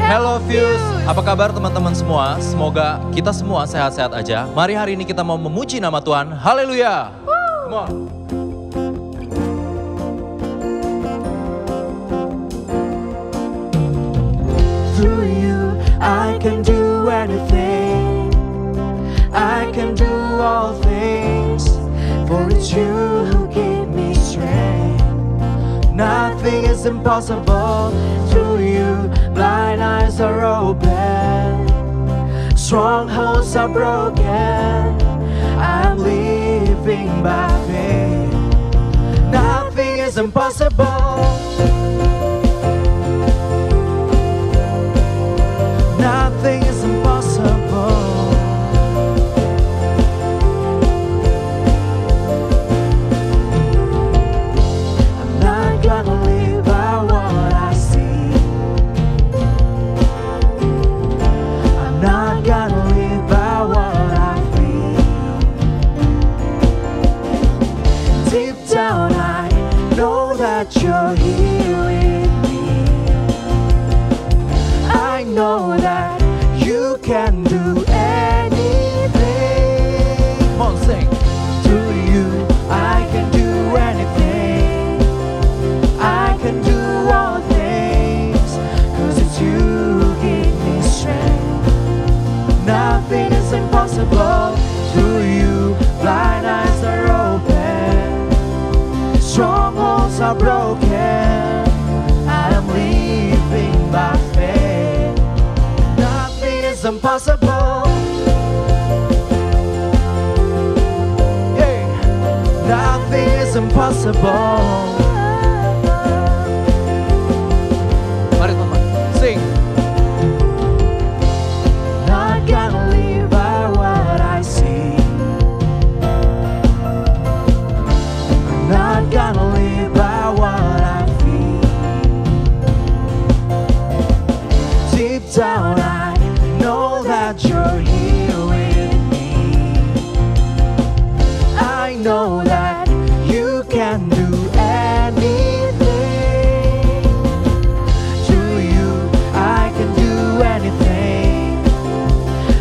Hello Fuse, apa kabar teman-teman semua? Semoga kita semua sehat-sehat aja. Mari hari ini kita mau memuji nama Tuhan. Haleluya. Come on. Through you I can do anything, I can do all things, for it's you who give me strength. Nothing is impossible. Through you blind eyes are open, strongholds are broken. I'm living by faith. Nothing is impossible. Nothing is impossible. I'm not gonna live by what I see. I'm not gonna live by what I feel. Deep down I know that you're here with me. I know that you can do anything. Come on, sing. Through you I can do anything, I can do all things, 'cause it's you who give me strength. Nothing is impossible. Through you blind eyes are open, strongholds are broken. I am living by faith. Nothing is impossible. Yeah. Nothing is impossible. Mari teman, sing. Not gonna live by what I see. I'm not gonna live by what I feel. Deep down I know that you're here with me. I know that you can do anything. Through you I can do anything,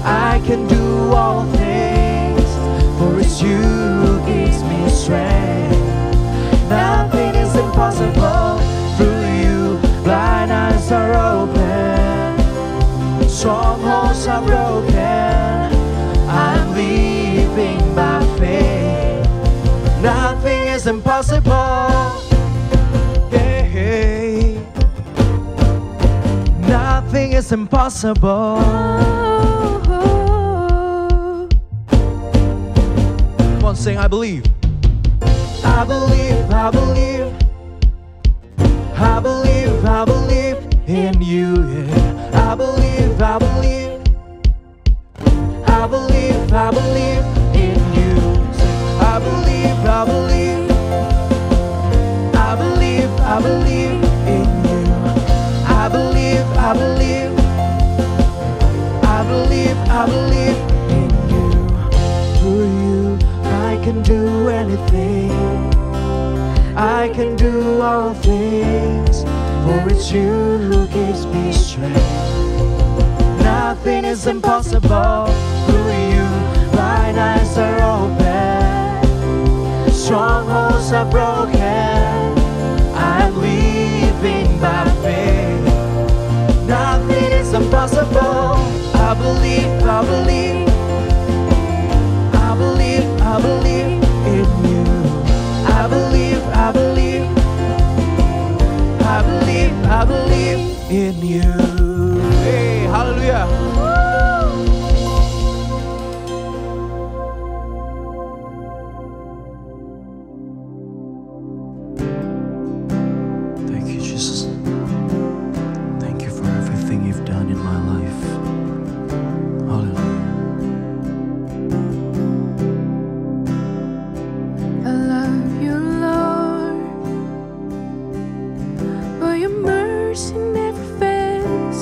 I can do all things, for it's you who gives me strength. Nothing is impossible. Through you blind eyes are open, strongholds are broken. I'm living by faith. Nothing is impossible. Yeah. Nothing is impossible. Come on, sing. I believe. I believe, I believe, I believe, I believe in you. Yeah. I believe, I believe, I believe, I believe in you. I believe, I believe, I believe, I believe in you. I believe, I believe, I believe, I believe in you. Through you I can do anything, I can do all things, for it's you who gives me strength. Nothing is impossible. Through you blind eyes are open, strongholds are broken. I'm living by faith. Nothing is impossible. I believe, I believe, I believe, I believe in you. I believe, I believe, I believe, I believe in you. Hey, haleluya. Thank you, Jesus. Thank you for everything you've done in my life. Hallelujah. I love you, Lord, for your mercy never fails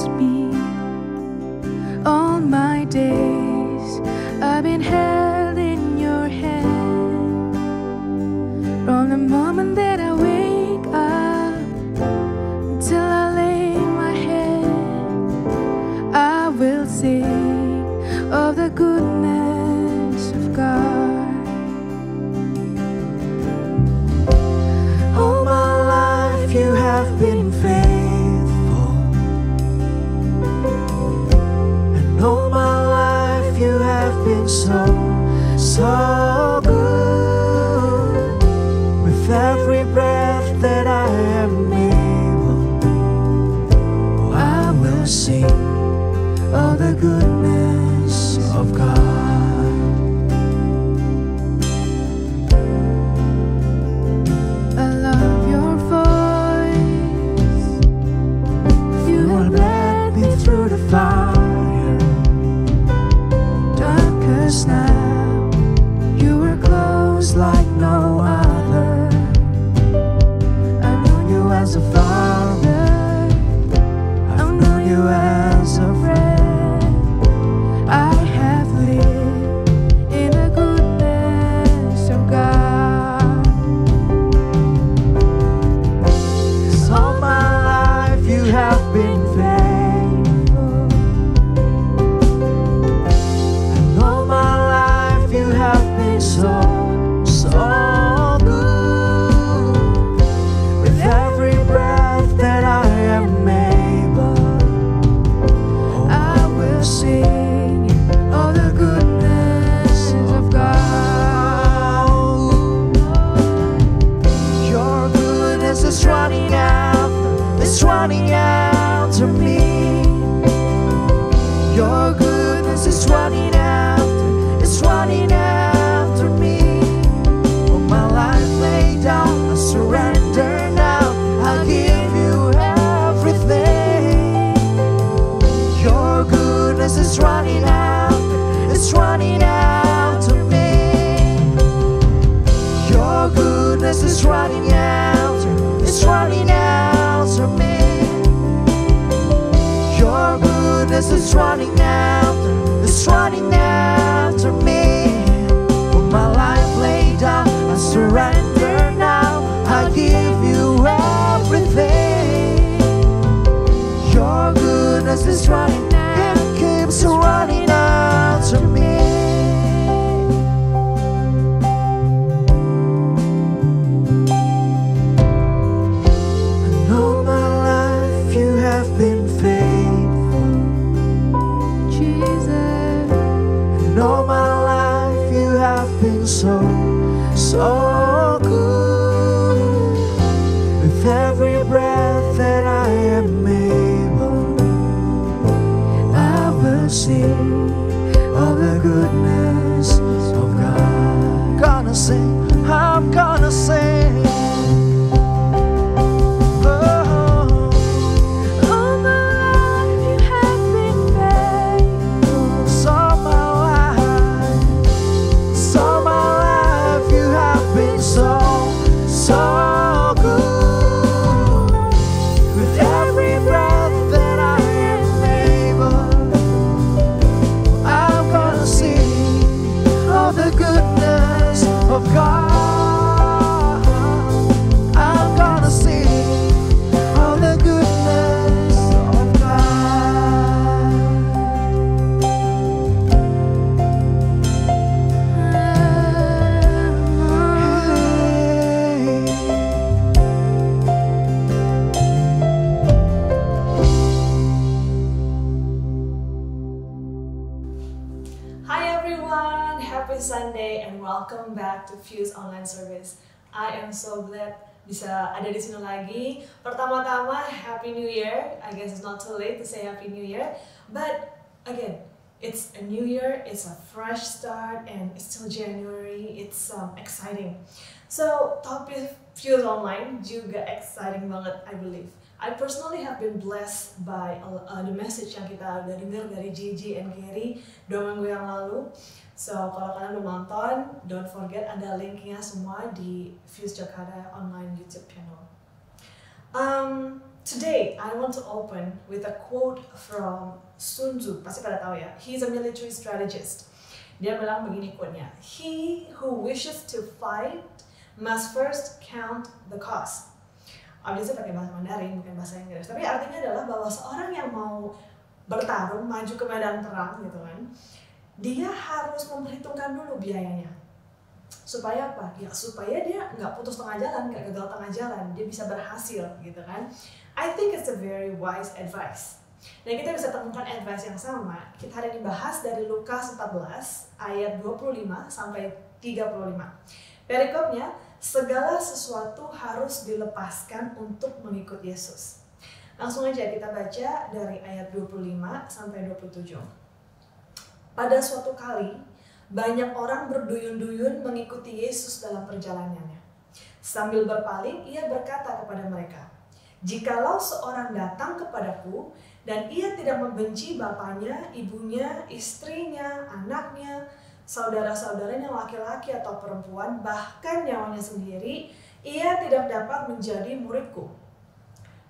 been so, so good. With every breath that I am able, I will sing of the goodness of God. I love your voice. You have led me through the fire, Darkest now, you were close like no other. I've known you as a father, I've known you as a friend. I have lived in the goodness of God. 'Cause all my life you have been faithful, and all my life you have been so, so good. With every breath that I am able, I will sing of the goodness of God. your goodness is running after me. Your goodness is running after me. All my life laid down, I surrender now. I give you everything. Your goodness is running after me. Your goodness is running after me. Your goodness is running after me. With my life laid down, I surrender now. I give you everything. Your goodness is running and keeps running after me. And all my life you have been faithful, Jesus, and all my life you have been so, so good. With every breath that I am able, I will sing of the goodness of God. Gonna sing, I'm gonna sing. Oh, all my life you have been faithful. so my life you have been so, so good. With every breath that I am able, I'm gonna sing of the goodness of God. I'm gonna sing of the goodness of God. Hi everyone, happy Sunday and welcome back to Fuse Online Service. I am so glad bisa ada di sini lagi. Pertama-tama, Happy New Year. I guess it's not too late to say Happy New Year. But again, it's a new year, it's a fresh start, and it's still January. It's exciting. So, topik Fuse Online juga exciting banget, I believe. I personally have been blessed by the message yang kita udah dengar dari JJ and Gary 2 minggu yang lalu. So, kalau kalian belum nonton, don't forget ada linknya semua di Fuse Jakarta online YouTube channel. Today, I want to open with a quote from Sun Tzu. Pasti pada tahu ya, he's a military strategist. Dia bilang begini quote-nya, "He who wishes to fight must first count the cost." Obviously pakai bahasa Mandarin, bukan bahasa Inggris. Tapi artinya adalah bahwa seorang yang mau bertarung, maju ke medan perang gitu kan, dia harus memperhitungkan dulu biayanya. Supaya apa? Ya supaya dia nggak putus tengah jalan, nggak gagal tengah jalan, dia bisa berhasil gitu kan. I think it's a very wise advice. Nah, kita bisa temukan advice yang sama. Kita hari ini bahas dari Lukas 14 ayat 25 sampai 35. Perikopnya, segala sesuatu harus dilepaskan untuk mengikut Yesus. Langsung aja kita baca dari ayat 25 sampai 27. Pada suatu kali, banyak orang berduyun-duyun mengikuti Yesus dalam perjalanannya. Sambil berpaling, ia berkata kepada mereka, "Jikalau seorang datang kepadaku dan ia tidak membenci bapaknya, ibunya, istrinya, anaknya, saudara-saudaranya laki-laki atau perempuan, bahkan nyawanya sendiri, ia tidak dapat menjadi muridku.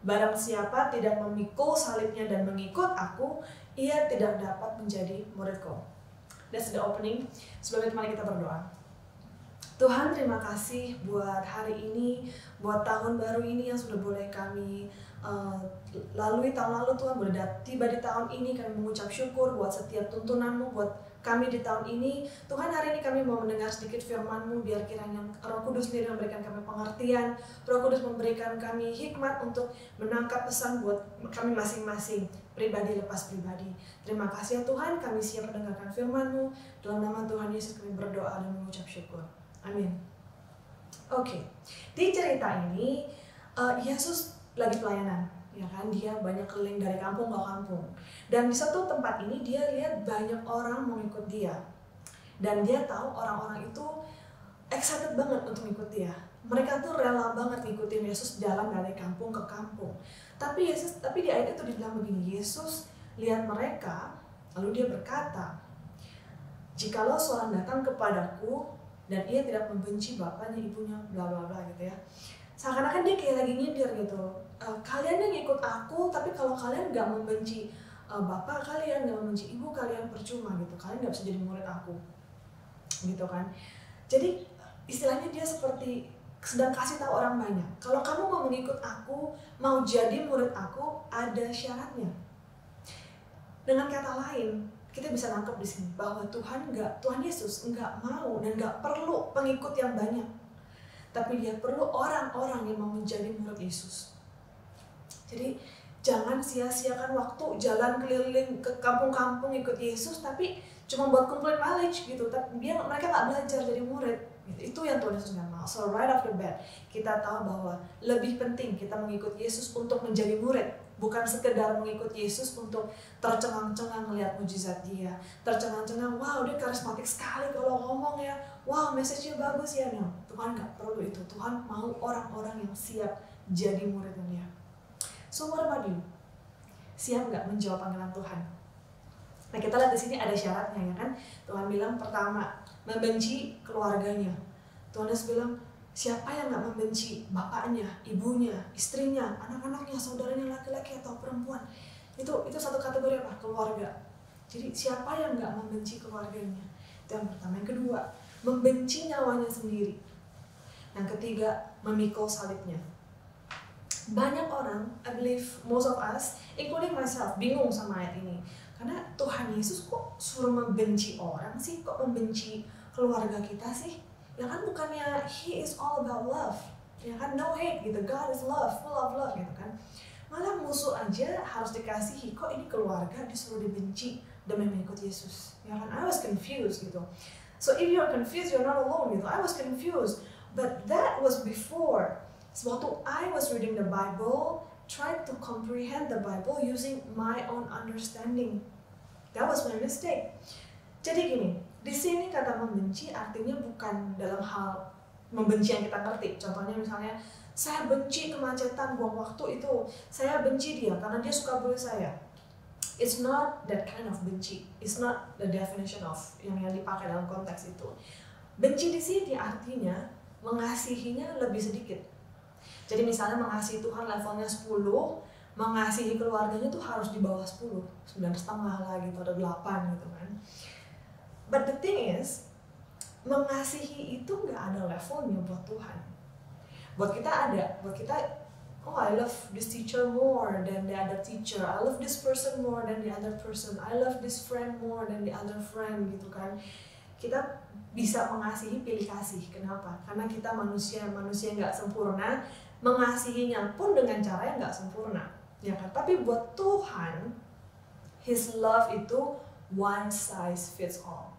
Barang siapa tidak memikul salibnya dan mengikut aku, ia tidak dapat menjadi muridku." That's the opening. Sebelum itu mari kita berdoa. Tuhan, terima kasih buat hari ini, buat tahun baru ini yang sudah boleh kami lalui tahun lalu. Tuhan, boleh tiba di tahun ini kami mengucap syukur buat setiap tuntunan-Mu buat kami di tahun ini. Tuhan, hari ini kami mau mendengar sedikit firman-Mu, biar kiranya Roh Kudus sendiri memberikan kami pengertian, Roh Kudus memberikan kami hikmat untuk menangkap pesan buat kami masing-masing, pribadi lepas pribadi. Terima kasih ya Tuhan, kami siap mendengarkan firman-Mu. Dalam nama Tuhan Yesus kami berdoa dan mengucap syukur. Amin. Oke, di cerita ini Yesus lagi pelayanan, ya kan? Dia banyak keliling dari kampung ke kampung. Dan di satu tempat ini dia lihat banyak orang mau ikut dia. Dan dia tahu orang-orang itu excited banget untuk ikut dia. Mereka tuh rela banget ngikutin Yesus jalan dari kampung ke kampung. Tapi di ayat itu dibilang begini, Yesus lihat mereka, lalu dia berkata, "Jikalau seorang datang kepadaku dan ia tidak membenci bapaknya, ibunya, bla bla bla," gitu ya. Seakan-akan dia kayak lagi nyindir gitu. Kalian yang ikut aku, tapi kalau kalian nggak membenci bapak kalian, nggak membenci ibu kalian, percuma gitu. Kalian nggak bisa jadi murid aku, gitu kan. Jadi istilahnya dia seperti sedang kasih tahu orang banyak. Kalau kamu mau mengikut aku, mau jadi murid aku, ada syaratnya. Dengan kata lain, kita bisa nangkep di sini bahwa Tuhan Yesus nggak mau dan nggak perlu pengikut yang banyak, tapi dia perlu orang-orang yang mau menjadi murid Yesus. Jadi jangan sia-siakan waktu jalan keliling ke kampung-kampung ikut Yesus, tapi cuma buat kumpulin knowledge gitu. Tapi mereka nggak belajar jadi murid. Itu yang Tuhan Yesus nggak mau. So right off the bat, kita tahu bahwa lebih penting kita mengikut Yesus untuk menjadi murid. Bukan sekedar mengikut Yesus untuk tercengang-cengang melihat mujizat dia. Tercengang-cengang, wow dia karismatik sekali kalau ngomong ya. Wow message-nya bagus ya. No, Tuhan nggak perlu itu. Tuhan mau orang-orang yang siap jadi muridnya dia. So what about you? Siap nggak menjawab panggilan Tuhan? Nah kita lihat di sini ada syaratnya ya kan. Tuhan bilang pertama, membenci keluarganya. Tuhan Yesus bilang, siapa yang nggak membenci bapaknya, ibunya, istrinya, anak-anaknya, saudaranya laki-laki atau perempuan? Itu satu kategori apa? Keluarga. Jadi siapa yang nggak membenci keluarganya? Itu yang pertama. Yang kedua, membenci nyawanya sendiri. Yang ketiga, memikul salibnya. Banyak orang, I believe most of us, including myself, bingung sama ayat ini. Karena Tuhan Yesus kok suruh membenci orang sih? Kok membenci keluarga kita sih? Ya kan bukannya He is all about love. Ya kan no hate gitu. God is love, full of love gitu kan. Malah musuh aja harus dikasihi. Kok ini keluarga disuruh dibenci demi mengikut Yesus? Ya kan I was confused gitu. So if you're confused, you're not alone gitu. I was confused. But that was before. Waktu I was reading the Bible, tried to comprehend the Bible using my own understanding. That was my mistake. Jadi gini, di sini kata membenci artinya bukan dalam hal membenci yang kita ngerti. Contohnya misalnya, saya benci kemacetan, buang waktu itu. Saya benci dia karena dia suka bully saya. It's not that kind of benci. It's not the definition of yang dipakai dalam konteks itu. Benci di sini artinya mengasihinya lebih sedikit. Jadi misalnya mengasihi Tuhan levelnya 10, mengasihi keluarganya tuh harus di bawah 10, 9,5 lah gitu, ada 8 gitu kan. But the thing is, mengasihi itu nggak ada levelnya buat Tuhan. Buat kita ada, buat kita, oh I love this teacher more than the other teacher, I love this person more than the other person, I love this friend more than the other friend gitu kan. Kita bisa mengasihi pilih kasih. Kenapa? Karena kita manusia nggak sempurna, mengasihinya pun dengan cara yang nggak sempurna, ya kan? Tapi buat Tuhan His love itu one size fits all.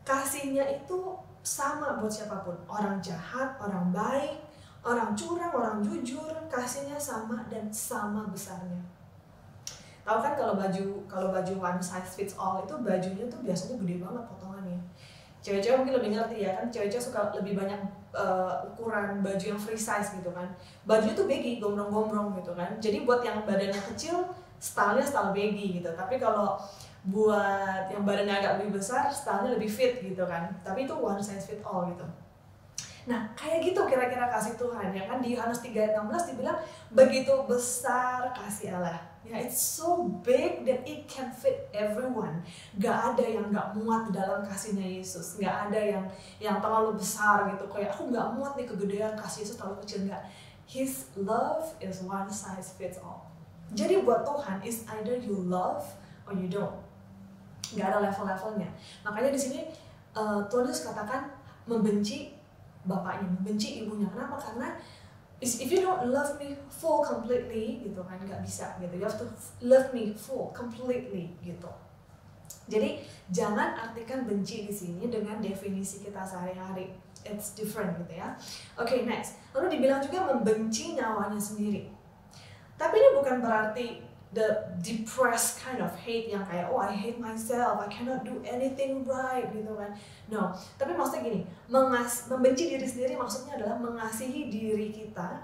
Kasihnya itu sama buat siapapun, orang jahat, orang baik, orang curang, orang jujur, kasihnya sama dan sama besarnya. Tahu kan kalau baju one size fits all itu bajunya tuh biasanya gede banget potongannya. Cewek-cewek mungkin lebih ngerti ya kan, cewek-cewek suka lebih banyak ukuran baju yang free size gitu kan. Bajunya tuh baggy, gombrong-gombrong gitu kan. Jadi buat yang badannya kecil, stylenya style baggy gitu. Tapi kalau buat yang badannya agak lebih besar, stylenya lebih fit gitu kan. Tapi itu one size fit all gitu. Nah, kayak gitu kira-kira kasih Tuhan ya kan. Di Yohanes 3:16 dibilang begitu besar kasih Allah. Ya, it's so big that it can fit everyone. Gak ada yang gak muat di dalam kasihnya Yesus. Gak ada yang terlalu besar gitu. Kayak aku gak muat nih kegedean kasih Yesus terlalu kecil. Gak. His love is one size fits all. Jadi buat Tuhan, is either you love or you don't. Gak ada level-levelnya. Makanya di sini Tuhan Yesus katakan membenci bapaknya, membenci ibunya. Kenapa? Karena if you don't love me full completely gitu kan, nggak bisa gitu. You have to love me full completely gitu. Jadi jangan artikan benci di sini dengan definisi kita sehari-hari. It's different gitu ya. Oke, next. Lalu dibilang juga membenci nyawanya sendiri. Tapi ini bukan berarti the depressed kind of hate yang kayak oh I hate myself, I cannot do anything right gitu kan. No, tapi maksudnya gini, membenci diri sendiri maksudnya adalah mengasihi diri kita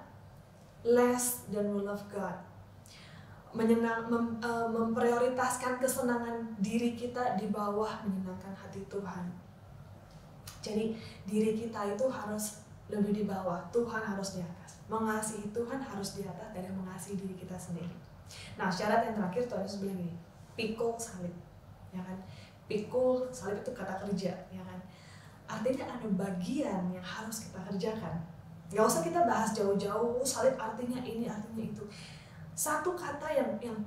less than we love God. Memprioritaskan kesenangan diri kita di bawah menyenangkan hati Tuhan. Jadi diri kita itu harus lebih di bawah, Tuhan harus di atas. Mengasihi Tuhan harus di atas dari mengasihi diri kita sendiri. Nah, syarat yang terakhir Tuhan Yesus bilang gini, pikul salib, ya kan? Pikul salib itu kata kerja, ya kan? Artinya ada bagian yang harus kita kerjakan. Gak usah kita bahas jauh-jauh, salib artinya ini, artinya itu. Satu kata yang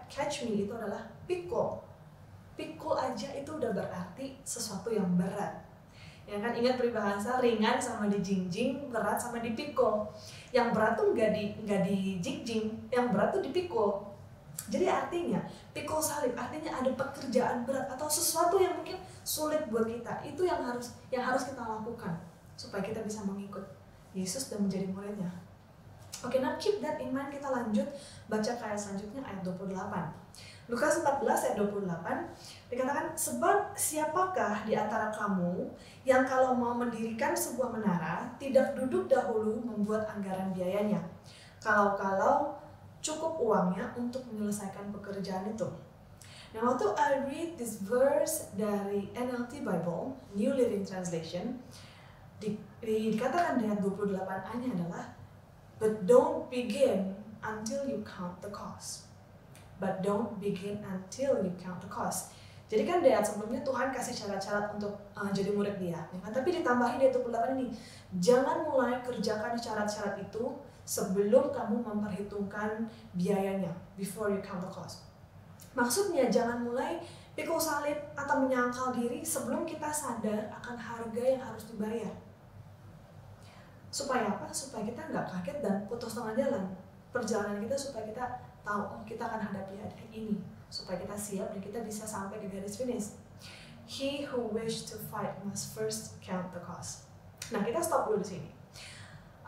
catch me itu adalah pikul. Pikul aja itu udah berarti sesuatu yang berat. Ya kan, ingat peribahasa ringan sama dijingjing, berat sama dipikul. Yang berat tuh nggak dijingjing, yang berat tuh dipikul. Jadi artinya pikul salib artinya ada pekerjaan berat atau sesuatu yang mungkin sulit buat kita. Itu yang harus kita lakukan supaya kita bisa mengikut Yesus dan menjadi muridnya. Oke, now keep that in mind. Kita lanjut baca ayat selanjutnya, ayat 28. Lukas 14 ayat 28 dikatakan, sebab siapakah di antara kamu yang kalau mau mendirikan sebuah menara tidak duduk dahulu membuat anggaran biayanya, kalau cukup uangnya untuk menyelesaikan pekerjaan itu. Nah, waktu I read this verse dari NLT Bible, New Living Translation, dikatakan di ayat 28a-nya adalah, but don't begin until you count the cost. But don't begin until you count the cost. Jadi kan di ayat sebelumnya Tuhan kasih syarat-syarat untuk jadi murid dia. Ya kan? Tapi ditambahin di ayat 28 ini, jangan mulai kerjakan syarat-syarat itu sebelum kamu memperhitungkan biayanya, before you count the cost. Maksudnya jangan mulai pikul salib atau menyangkal diri sebelum kita sadar akan harga yang harus dibayar. Supaya apa? Supaya kita nggak kaget dan putus tengah jalan. Perjalanan kita supaya kita tahu, oh kita akan hadapi ini. Supaya kita siap dan kita bisa sampai di garis finish. He who wish to fight must first count the cost. Nah, kita stop dulu di sini.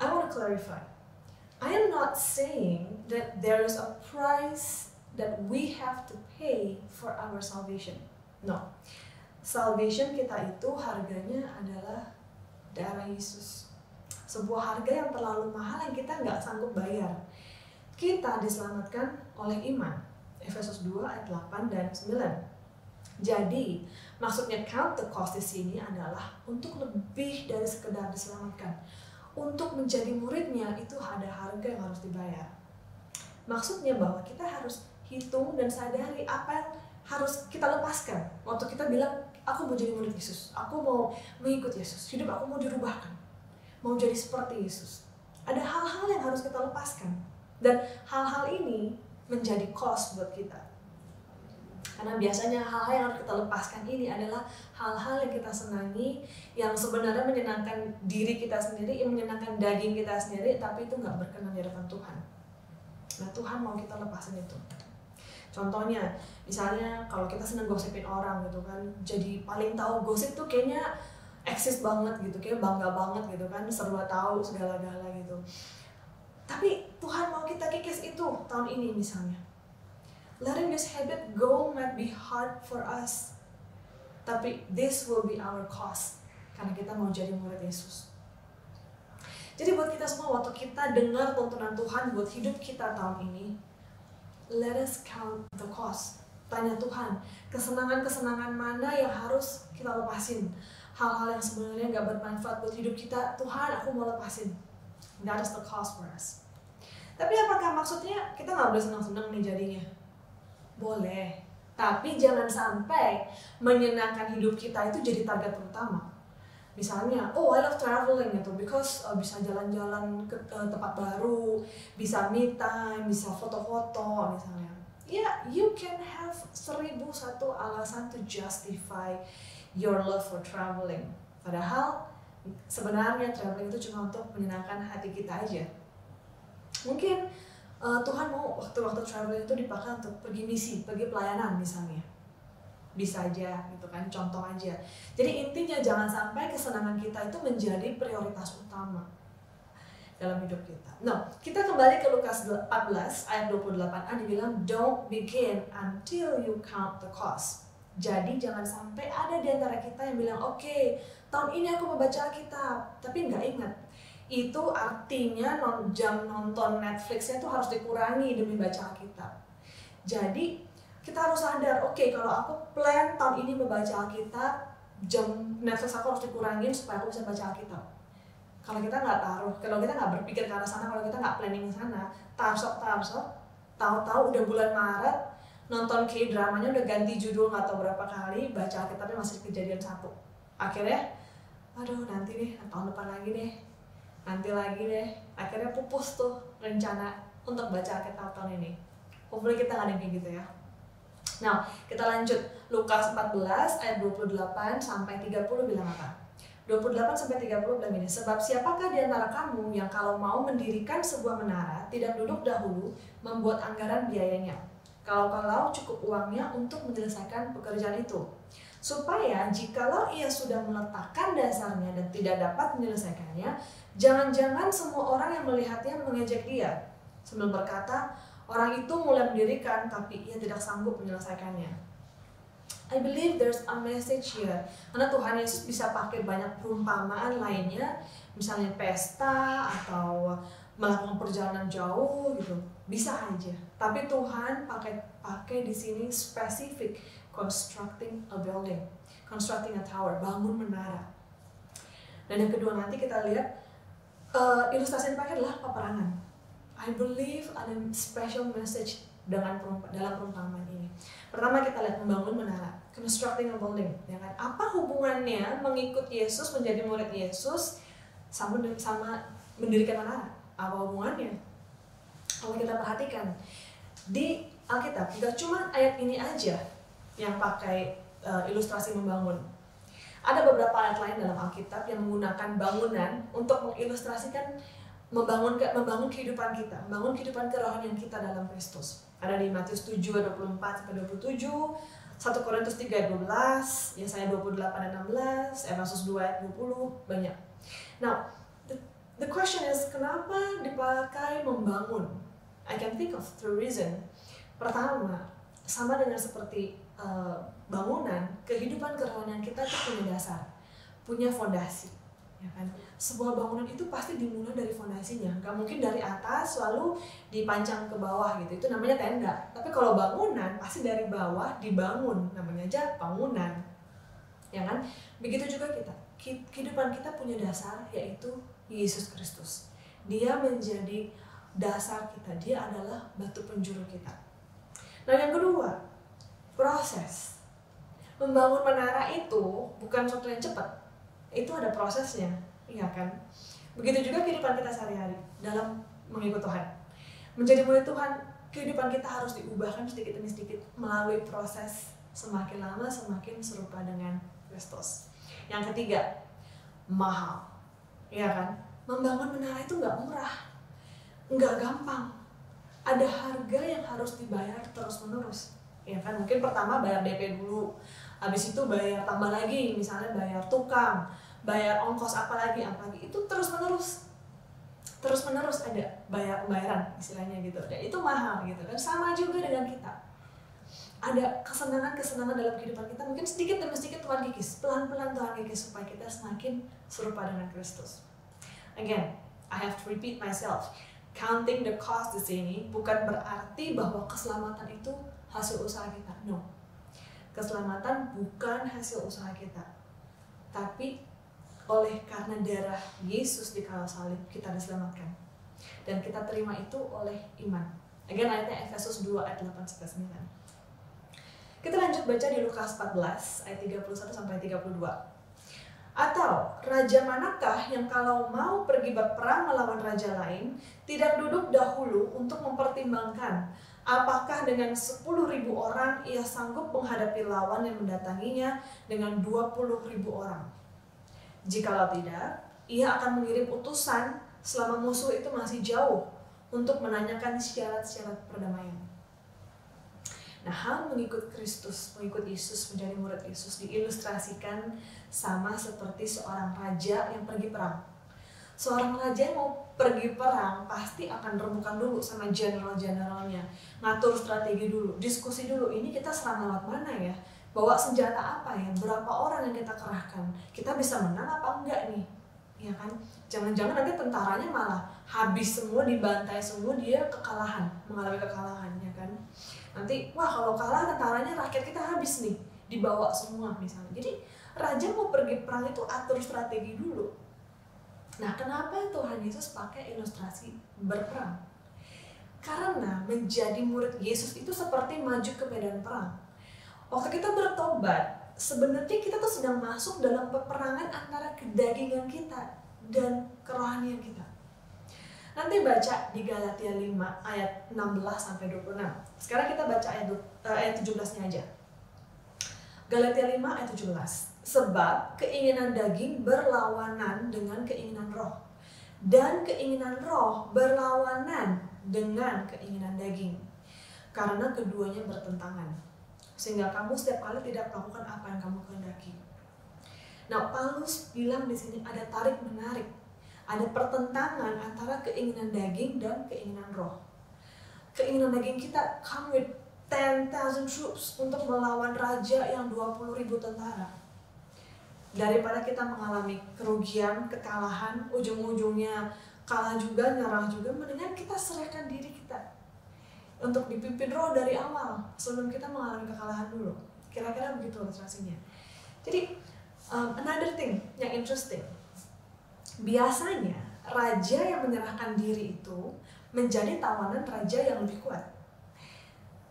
I want to clarify. I am not saying that there is a price that we have to pay for our salvation. No. Salvation kita itu harganya adalah darah Yesus. Sebuah harga yang terlalu mahal yang kita nggak sanggup bayar. Kita diselamatkan oleh iman. Efesus 2 ayat 8 dan 9. Jadi, maksudnya count the cost di sini adalah untuk lebih dari sekedar diselamatkan. Untuk menjadi muridnya itu ada harga yang harus dibayar. Maksudnya bahwa kita harus hitung dan sadari apa yang harus kita lepaskan. Waktu kita bilang, aku mau jadi murid Yesus, aku mau mengikut Yesus, hidup aku mau dirubahkan, mau jadi seperti Yesus. Ada hal-hal yang harus kita lepaskan. Dan hal-hal ini menjadi cost buat kita. Karena biasanya hal-hal yang harus kita lepaskan ini adalah hal-hal yang kita senangi, yang sebenarnya menyenangkan diri kita sendiri, yang menyenangkan daging kita sendiri, tapi itu nggak berkenan di hadapan Tuhan. Nah, Tuhan mau kita lepasin itu. Contohnya, misalnya kalau kita seneng gosipin orang gitu kan, jadi paling tahu gosip tuh kayaknya eksis banget gitu, kayak bangga banget gitu kan, serba tahu segala-gala gitu. Tapi Tuhan mau kita kikis itu tahun ini misalnya. Letting this habit go might be hard for us, tapi this will be our cost, karena kita mau jadi murid Yesus. Jadi buat kita semua, waktu kita dengar tuntunan Tuhan buat hidup kita tahun ini, let us count the cost. Tanya Tuhan, kesenangan-kesenangan mana yang harus kita lepasin? Hal-hal yang sebenarnya gak bermanfaat buat hidup kita, Tuhan aku mau lepasin. That is the cost for us. Tapi apakah maksudnya kita gak boleh senang-senang nih jadinya? Boleh. Tapi jangan sampai menyenangkan hidup kita itu jadi target utama. Misalnya, oh I love traveling gitu, because bisa jalan-jalan ke tempat baru, bisa me time, bisa foto-foto misalnya. Ya, you can have 1001 alasan to justify your love for traveling. Padahal sebenarnya traveling itu cuma untuk menyenangkan hati kita aja. Mungkin Tuhan mau waktu-waktu traveling itu dipakai untuk pergi misi, pergi pelayanan misalnya. Bisa aja gitu kan, contoh aja. Jadi intinya jangan sampai kesenangan kita itu menjadi prioritas utama dalam hidup kita. Nah, kita kembali ke Lukas 14 ayat 28a dibilang don't begin until you count the cost. Jadi jangan sampai ada di antara kita yang bilang oke, tahun ini aku membaca Alkitab, tapi nggak ingat. Itu artinya jam nonton Netflix-nya itu harus dikurangi demi baca Alkitab. Jadi kita harus sadar, oke, kalau aku plan tahun ini membaca Alkitab, jam Netflix aku harus dikurangin supaya aku bisa baca Alkitab. Kalau kita nggak taruh, kalau kita nggak berpikir ke arah sana, kalau kita nggak planning ke sana, tarsok, tahu-tahu udah bulan Maret, nonton K-dramanya udah ganti judul nggak tahu berapa kali, baca Alkitabnya masih kejadian 1. Akhirnya, aduh nanti deh, tahun depan lagi deh, nanti lagi deh. Akhirnya pupus tuh rencana untuk baca Alkitab tahun ini. Hopefully kita nggak ada kayak gitu ya. Nah, kita lanjut. Lukas 14 ayat 28 sampai 30 bilang apa? 28 sampai 30 bilang ini, sebab siapakah di antara kamu yang kalau mau mendirikan sebuah menara tidak duduk dahulu membuat anggaran biayanya, kalau cukup uangnya untuk menyelesaikan pekerjaan itu, supaya jikalau ia sudah meletakkan dasarnya dan tidak dapat menyelesaikannya, jangan-jangan semua orang yang melihatnya mengejek dia sambil berkata, orang itu mulai mendirikan tapi ia tidak sanggup menyelesaikannya. I believe there's a message here. Karena Tuhan Yesus bisa pakai banyak perumpamaan lainnya, misalnya pesta atau melakukan perjalanan jauh gitu, bisa aja. Tapi Tuhan pakai di sini spesifik, constructing a building, constructing a tower, bangun menara. Dan yang kedua nanti kita lihat ilustrasi yang dipakai adalah peperangan. I believe ada special message dalam perumpamaan ini. Pertama kita lihat membangun menara, constructing a building, ya kan? Apa hubungannya mengikut Yesus, menjadi murid Yesus sama mendirikan menara? Apa hubungannya? Kalau kita perhatikan di Alkitab, tidak cuma ayat ini aja yang pakai ilustrasi membangun. Ada beberapa ayat lain dalam Alkitab yang menggunakan bangunan untuk mengilustrasikan membangun kehidupan kita, membangun kehidupan kerohanian kita dalam Kristus. Ada di Matius 7 ayat 24 sampai 27, 1 Korintus 3 ayat 12, Yesaya 28 ayat 16, Efesus 2 ayat 20, banyak. Now, the question is, kenapa dipakai membangun? I can think of 3 reasons. Pertama, sama dengan seperti bangunan, kehidupan kerohanian kita itu punya dasar, punya fondasi. Ya kan? Sebuah bangunan itu pasti dimulai dari fondasinya, nggak mungkin dari atas lalu dipancang ke bawah gitu, itu namanya tenda. Tapi kalau bangunan pasti dari bawah dibangun, namanya aja bangunan, ya kan? Begitu juga kita, kehidupan kita punya dasar, yaitu Yesus Kristus. Dia menjadi dasar kita, dia adalah batu penjuru kita. Nah yang kedua, proses. Membangun menara itu bukan sesuatu yang cepat, itu ada prosesnya, iya kan? Begitu juga kehidupan kita sehari-hari dalam mengikut Tuhan. Menjadi murid Tuhan, kehidupan kita harus diubahkan sedikit demi sedikit melalui proses, semakin lama semakin serupa dengan Kristus. Yang ketiga, mahal, iya kan? Membangun menara itu nggak murah, nggak gampang. ada harga yang harus dibayar terus menerus, ya kan? Mungkin pertama bayar DP dulu, habis itu bayar tambah lagi, misalnya bayar tukang, bayar ongkos apalagi itu terus menerus ada bayaran istilahnya gitu, dan itu mahal gitu kan. Sama juga dengan kita, ada kesenangan dalam kehidupan kita, mungkin sedikit demi sedikit Tuhan kikis, pelan-pelan Tuhan kikis supaya kita semakin serupa dengan Kristus. Again, I have to repeat myself. Counting the cost di sini bukan berarti bahwa keselamatan itu hasil usaha kita. No. Keselamatan bukan hasil usaha kita. Tapi oleh karena darah Yesus di kayu salib kita diselamatkan. Dan kita terima itu oleh iman. Again, ayatnya Efesus 2 ayat 8-9. Kita lanjut baca di Lukas 14 ayat 31 sampai 32. Atau raja manakah yang kalau mau pergi berperang melawan raja lain tidak duduk dahulu untuk mempertimbangkan apakah dengan 10.000 orang ia sanggup menghadapi lawan yang mendatanginya dengan 20.000 orang. Jikalau tidak, ia akan mengirim utusan selama musuh itu masih jauh untuk menanyakan syarat-syarat perdamaian. Nah, hal mengikut Kristus, mengikut Yesus, menjadi murid Yesus diilustrasikan sama seperti seorang raja yang pergi perang. Seorang raja yang mau pergi perang pasti akan rebukan dulu sama general-generalnya, ngatur strategi dulu, diskusi dulu, ini kita serang lewat mana ya, bawa senjata apa ya, berapa orang yang kita kerahkan, kita bisa menang apa enggak nih, ya kan? Jangan-jangan nanti tentaranya malah habis semua, dibantai semua, dia kekalahan, mengalami kekalahan, ya kan? Nanti, wah kalau kalah tentaranya rakyat kita habis nih, dibawa semua misalnya. Jadi raja mau pergi perang itu atur strategi dulu. Nah, kenapa Tuhan Yesus pakai ilustrasi berperang? Karena menjadi murid Yesus itu seperti maju ke medan perang. Waktu kita bertobat, sebenarnya kita tuh sedang masuk dalam peperangan antara kedagingan kita dan kerohanian kita. Nanti baca di Galatia 5 ayat 16-26. Sekarang kita baca ayat 17-nya aja. Galatia 5 ayat 17. Sebab keinginan daging berlawanan dengan keinginan roh, dan keinginan roh berlawanan dengan keinginan daging. Karena keduanya bertentangan, sehingga kamu setiap kali tidak melakukan apa yang kamu kehendaki. Nah, Paulus bilang di sini ada tarik menarik. Ada pertentangan antara keinginan daging dan keinginan roh. Keinginan daging kita come with 10,000 troops untuk melawan raja yang 20.000 tentara. Daripada kita mengalami kerugian, kekalahan, ujung-ujungnya kalah juga, nyerah juga, mendingan kita serahkan diri kita untuk dipimpin roh dari awal sebelum kita mengalami kekalahan dulu. Kira-kira begitu ilustrasinya. Jadi another thing yang interesting, biasanya raja yang menyerahkan diri itu menjadi tawanan raja yang lebih kuat.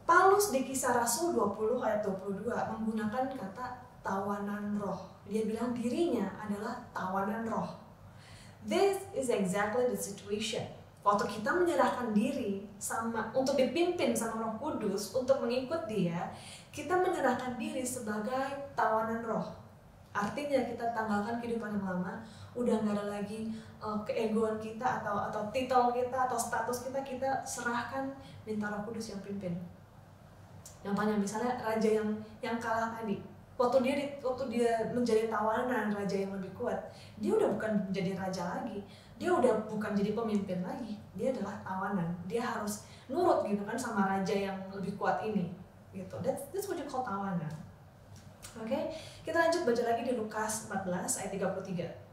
Paulus di Kisah Rasul 20 ayat 22 menggunakan kata tawanan roh. Dia bilang dirinya adalah tawanan roh. This is exactly the situation. Waktu kita menyerahkan diri untuk dipimpin sama Roh Kudus, untuk mengikut Dia, kita menyerahkan diri sebagai tawanan roh. Artinya kita tanggalkan kehidupan yang lama, udah nggak ada lagi keegoan kita atau titel kita atau status kita serahkan, minta Roh Kudus yang pimpin. Contohnya misalnya raja yang kalah tadi, waktu dia menjadi tawanan raja yang lebih kuat, dia udah bukan menjadi raja lagi, dia udah bukan jadi pemimpin lagi, dia adalah tawanan. Dia harus nurut gitu kan sama raja yang lebih kuat ini, gitu. That's what you call tawanan. Oke, kita lanjut baca lagi di Lukas 14 ayat 33.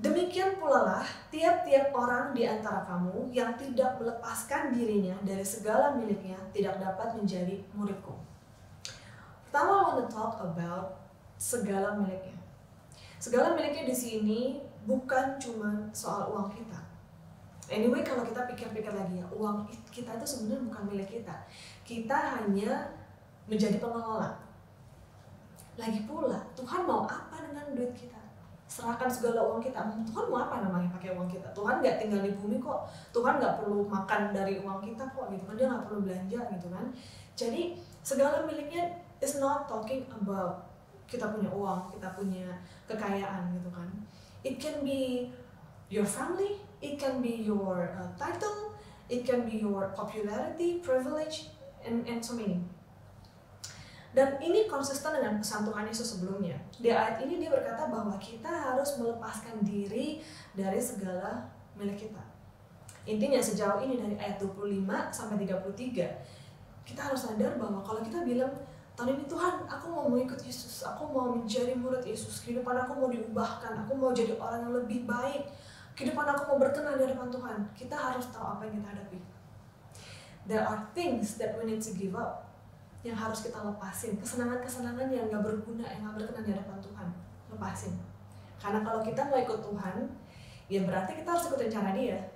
Demikian pula lah tiap-tiap orang di antara kamu yang tidak melepaskan dirinya dari segala miliknya tidak dapat menjadi muridku. Pertama, I want to talk about segala miliknya. Segala miliknya di sini bukan cuma soal uang kita. Anyway, kalau kita pikir-pikir lagi ya, uang kita itu sebenarnya bukan milik kita. Kita hanya menjadi pengelola. Lagi pula, Tuhan mau apa dengan duit kita? Serahkan segala uang kita. Tuhan mau apa namanya pakai uang kita? Tuhan nggak tinggal di bumi kok. Tuhan nggak perlu makan dari uang kita kok, gitu kan? Dia nggak perlu belanja, gitu kan? Jadi segala miliknya is not talking about kita punya uang, kita punya kekayaan, gitu kan? It can be your family, it can be your title, it can be your popularity, privilege, and so many. Dan ini konsisten dengan pesan Tuhan Yesus sebelumnya. Di ayat ini dia berkata bahwa kita harus melepaskan diri dari segala milik kita. Intinya sejauh ini dari ayat 25 sampai 33, kita harus sadar bahwa kalau kita bilang, tahun ini Tuhan, aku mau mengikut Yesus, aku mau menjadi murid Yesus, kehidupan aku mau diubahkan, aku mau jadi orang yang lebih baik, kehidupan aku mau berkenan di hadapan Tuhan, kita harus tahu apa yang kita hadapi. There are things that we need to give up, yang harus kita lepasin, kesenangan-kesenangan yang gak berguna, yang gak berkenan di hadapan Tuhan, lepasin. Karena kalau kita mau ikut Tuhan, ya berarti kita harus ikutin cara dia.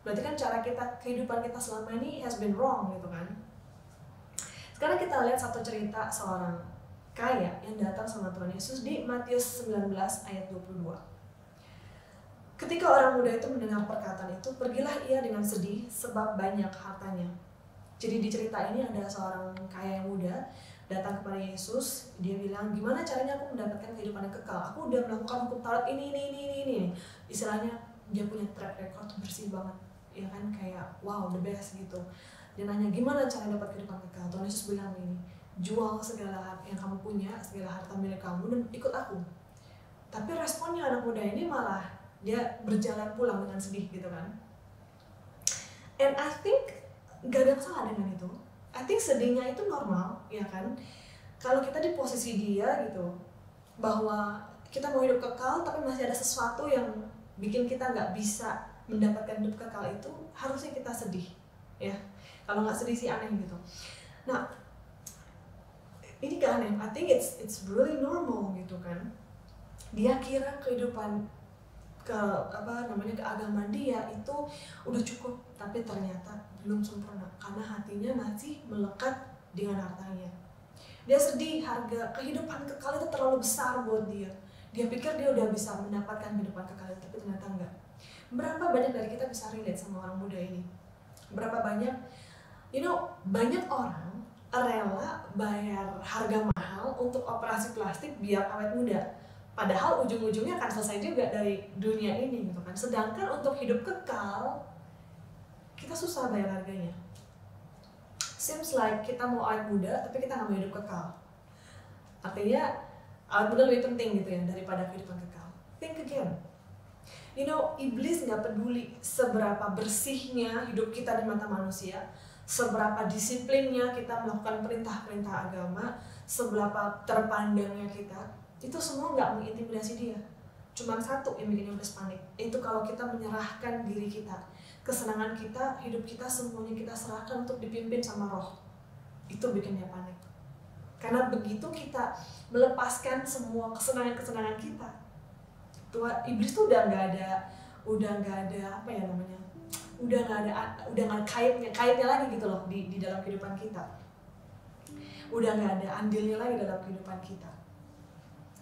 Berarti kan cara kita, kehidupan kita selama ini has been wrong gitu kan. Sekarang kita lihat satu cerita seorang kaya yang datang sama Tuhan Yesus di Matius 19 ayat 22. Ketika orang muda itu mendengar perkataan itu, pergilah ia dengan sedih sebab banyak hartanya. Jadi di cerita ini ada seorang kaya yang muda datang kepada Yesus, dia bilang, gimana caranya aku mendapatkan kehidupan yang kekal? Aku udah melakukan hukum Taurat ini. Istilahnya dia punya track record bersih banget, ya kan, kayak wow, the best gitu. Dia nanya, gimana cara dapat kehidupan kekal? Tuhan Yesus bilang ini, jual segala yang kamu punya, segala harta milik kamu, dan ikut aku. Tapi responnya anak muda ini malah dia berjalan pulang dengan sedih gitu kan. And I think gak ada masalah dengan itu. I think sedihnya itu normal, ya kan. Kalau kita di posisi dia gitu, bahwa kita mau hidup kekal tapi masih ada sesuatu yang bikin kita gak bisa mendapatkan hidup kekal, itu harusnya kita sedih, ya. Kalau nggak sedih sih aneh gitu. Nah, ini gak aneh. I think it's really normal gitu kan. Dia kira kehidupan keagamaan dia itu udah cukup, tapi ternyata belum sempurna karena hatinya masih melekat dengan hartanya. Dia sedih, harga kehidupan kekal itu terlalu besar buat dia. Dia pikir dia udah bisa mendapatkan kehidupan kekal itu, tapi ternyata enggak. Berapa banyak dari kita bisa relate sama orang muda ini? Berapa banyak, banyak orang rela bayar harga mahal untuk operasi plastik biar awet muda. Padahal ujung-ujungnya akan selesai juga dari dunia ini gitu kan. Sedangkan untuk hidup kekal, kita susah bayar harganya. Seems like kita mau awet muda, tapi kita nggak mau hidup kekal. Artinya, awet muda lebih penting gitu ya daripada kehidupan kekal. Think again. Iblis nggak peduli seberapa bersihnya hidup kita di mata manusia, seberapa disiplinnya kita melakukan perintah-perintah agama, seberapa terpandangnya kita. Itu semua nggak mengintimidasi dia. Cuman satu yang bikin iblis panik, itu kalau kita menyerahkan diri kita, kesenangan kita, hidup kita, semuanya kita serahkan untuk dipimpin sama roh. Itu bikin dia panik. Karena begitu kita melepaskan semua kesenangan-kesenangan kita, iblis tuh udah nggak ada kaitnya lagi gitu loh di dalam kehidupan kita. Udah nggak ada andilnya lagi dalam kehidupan kita.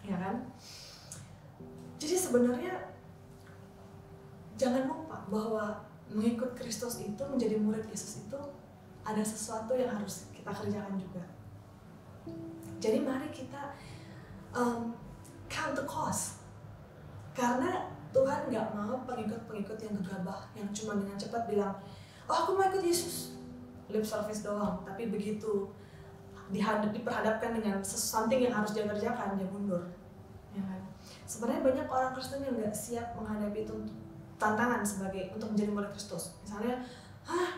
Ya kan? Jadi sebenarnya jangan lupa bahwa mengikut Kristus itu, menjadi murid Yesus itu ada sesuatu yang harus kita kerjakan juga. Jadi mari kita count the cost. Karena Tuhan gak mau pengikut-pengikut yang gegabah, yang cuma dengan cepat bilang, oh aku mau ikut Yesus, lip service doang. Tapi begitu diperhadapkan dengan something yang harus dia kerjakan, dia mundur, ya kan? Sebenarnya banyak orang Kristen yang nggak siap menghadapi itu tantangan untuk menjadi murid Kristus. Misalnya,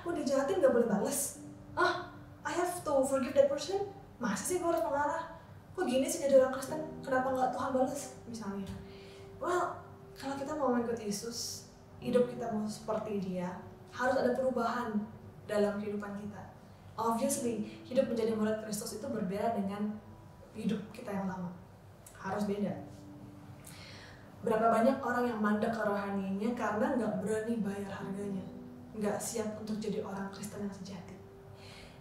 gue dijahatin nggak boleh balas, I have to forgive that person, masa sih gue harus mengalah? Kok gini sih jadi orang Kristen, kenapa nggak Tuhan balas? Misalnya, well, kalau kita mau mengikut Yesus, hidup kita mau seperti dia, harus ada perubahan dalam kehidupan kita. Obviously, hidup menjadi murid Kristus itu berbeda dengan hidup kita yang lama. Harus beda. Berapa banyak orang yang mandek kerohaniannya karena nggak berani bayar harganya. Nggak siap untuk jadi orang Kristen yang sejati.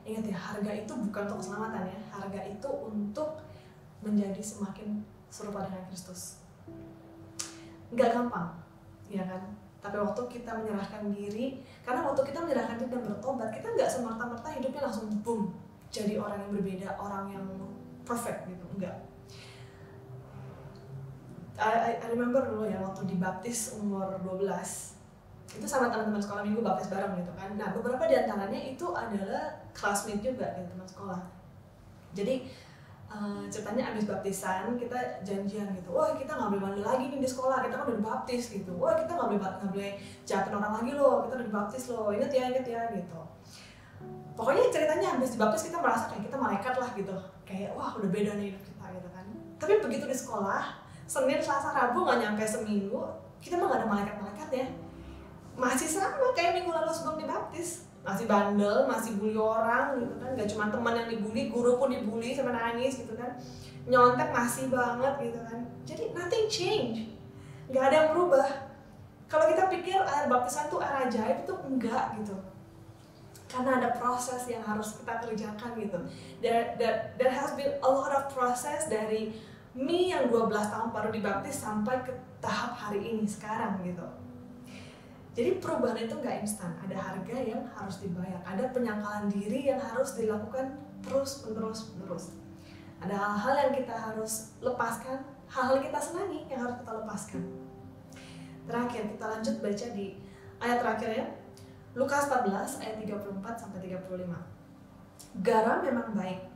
Ingat ya, harga itu bukan untuk keselamatan ya. Harga itu untuk menjadi semakin serupa dengan Kristus. Nggak gampang, ya kan? Tapi waktu kita menyerahkan diri, karena waktu kita menyerahkan diri dan bertobat, kita nggak semerta-merta hidupnya langsung boom, jadi orang yang berbeda, orang yang perfect gitu, enggak. I remember dulu ya, waktu dibaptis umur 12, itu sama teman-teman sekolah minggu baptis bareng gitu kan. Nah beberapa di antaranya itu adalah classmate juga gitu, teman sekolah. Jadi ceritanya abis baptisan kita janjian gitu, wah kita nggak boleh bandel lagi nih di sekolah, kita kan udah dibaptis gitu, wah kita nggak boleh jahatin orang lagi loh, kita udah dibaptis loh, inget ya gitu. Pokoknya ceritanya abis dibaptis kita merasa kayak kita malaikat lah gitu, kayak wah udah beda nih hidup kita gitu kan. Tapi begitu di sekolah, Senin, Selasa, Rabu nggak nyampe seminggu, kita mah nggak ada malaikat-malaikat ya, masih sama kayak minggu lalu sebelum dibaptis. Masih bandel, masih bully orang gitu kan, gak cuma teman yang dibully, guru pun dibully sampai nangis gitu kan, nyontek masih banget gitu kan. Jadi nothing change, gak ada yang berubah. Kalau kita pikir air baptisan tuh air ajaib, itu enggak gitu, karena ada proses yang harus kita kerjakan gitu. There has been a lot of process dari me yang 12 tahun baru dibaptis sampai ke tahap hari ini sekarang gitu. Jadi perubahan itu nggak instan, ada harga yang harus dibayar, ada penyangkalan diri yang harus dilakukan terus-menerus. Ada hal-hal yang kita harus lepaskan, hal-hal yang kita senangi yang harus kita lepaskan. Terakhir, kita lanjut baca di ayat terakhirnya, Lukas 14 ayat 34-35. Garam memang baik,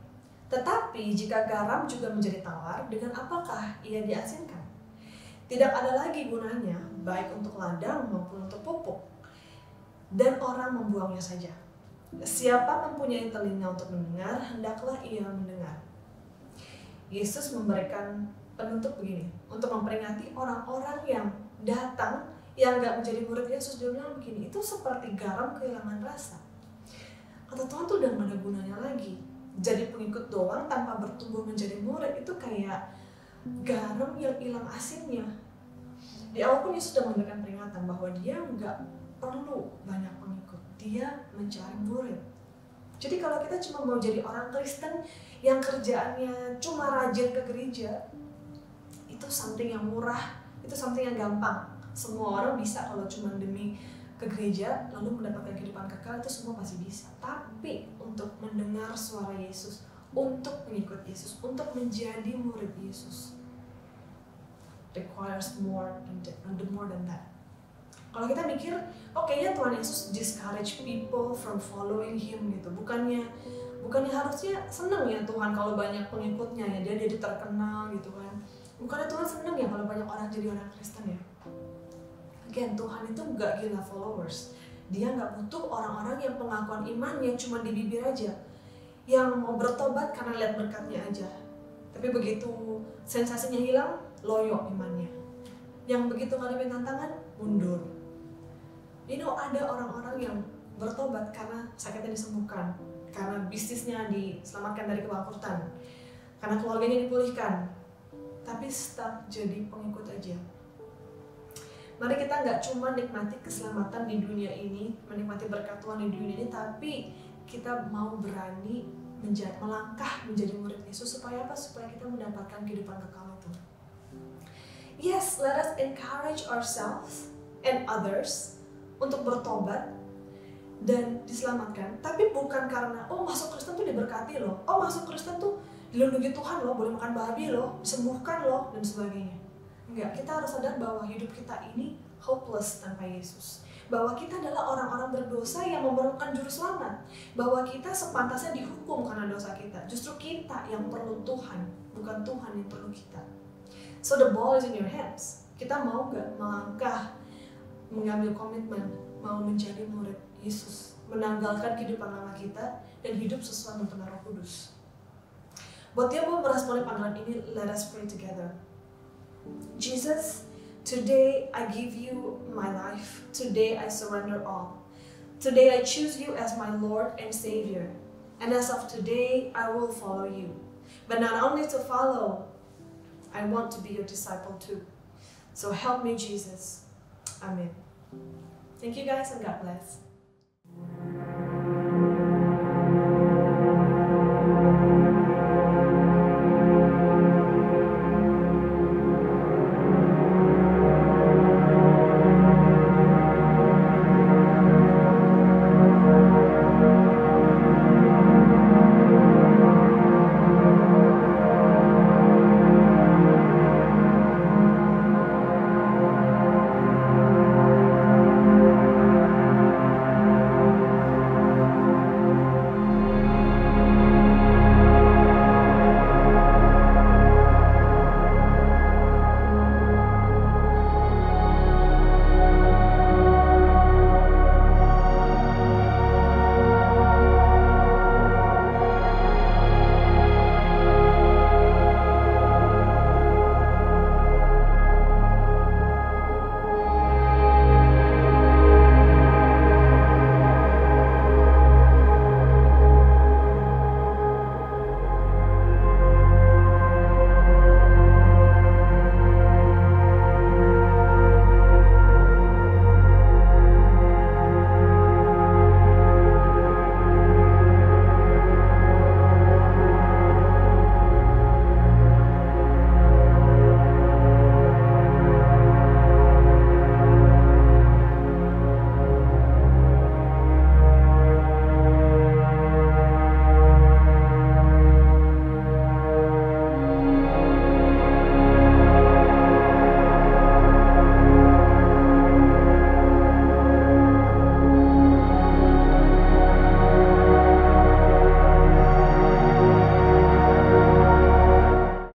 tetapi jika garam juga menjadi tawar, dengan apakah ia diasinkan? Tidak ada lagi gunanya, baik untuk ladang maupun untuk pupuk, dan orang membuangnya saja. Siapa mempunyai telinga untuk mendengar, hendaklah ia mendengar. Yesus memberikan penutup begini, untuk memperingati orang-orang yang datang, yang gak menjadi murid Yesus. Dia bilang begini, itu seperti garam kehilangan rasa. Kata Tuhan tuh udah gak ada gunanya lagi. Jadi pengikut doang tanpa bertumbuh menjadi murid, itu kayak garam yang hilang asinnya. Di awal pun Yesus sudah memberikan peringatan bahwa dia nggak perlu banyak pengikut, dia mencari murid. Jadi kalau kita cuma mau jadi orang Kristen yang kerjaannya cuma rajin ke gereja, itu something yang murah, itu something yang gampang. Semua orang bisa kalau cuma demi ke gereja lalu mendapatkan kehidupan kekal, itu semua pasti bisa. Tapi untuk mendengar suara Yesus, untuk mengikut Yesus, untuk menjadi murid Yesus, requires more than that. Kalau kita mikir, oh kayaknya Tuhan Yesus discourage people from following Him gitu, bukannya harusnya senang ya Tuhan kalau banyak pengikutnya ya, dia jadi terkenal gitu kan. Bukannya Tuhan senang ya kalau banyak orang jadi orang Kristen ya. Again, Tuhan itu gak gila followers. Dia gak butuh orang-orang yang pengakuan imannya cuma di bibir aja, yang mau bertobat karena lihat berkatnya aja, tapi begitu sensasinya hilang, loyo imannya. Yang begitu ngadepin tantangan, mundur. Ada orang-orang yang bertobat karena sakitnya disembuhkan, karena bisnisnya diselamatkan dari kebangkrutan, karena keluarganya dipulihkan, tapi stuck jadi pengikut aja. Mari kita nggak cuma nikmati keselamatan di dunia ini, menikmati berkat Tuhan di dunia ini, tapi kita mau berani melangkah menjadi murid Yesus. Supaya apa? Supaya kita mendapatkan kehidupan kekal itu. Yes, let us encourage ourselves and others untuk bertobat dan diselamatkan. Tapi bukan karena, oh masuk Kristen tuh diberkati loh, oh masuk Kristen tuh dilindungi Tuhan loh, boleh makan babi loh, disembuhkan loh, dan sebagainya. Enggak, kita harus sadar bahwa hidup kita ini hopeless tanpa Yesus. Bahwa kita adalah orang-orang berdosa yang memerlukan juru selamat. Bahwa kita sepantasnya dihukum karena dosa kita. Justru kita yang perlu Tuhan, bukan Tuhan yang perlu kita. So the ball is in your hands. Kita mau gak melangkah, mengambil komitmen, mau menjadi murid Yesus, menanggalkan kehidupan lama kita dan hidup sesuai dengan Roh Kudus. Buat dia mau meresponi panggilan ini, let us pray together. Jesus, today I give you my life. Today I surrender all. Today I choose you as my Lord and Savior. And as of today, I will follow you. But not only to follow, I want to be your disciple too. So help me, Jesus. Amen. Thank you guys and God bless.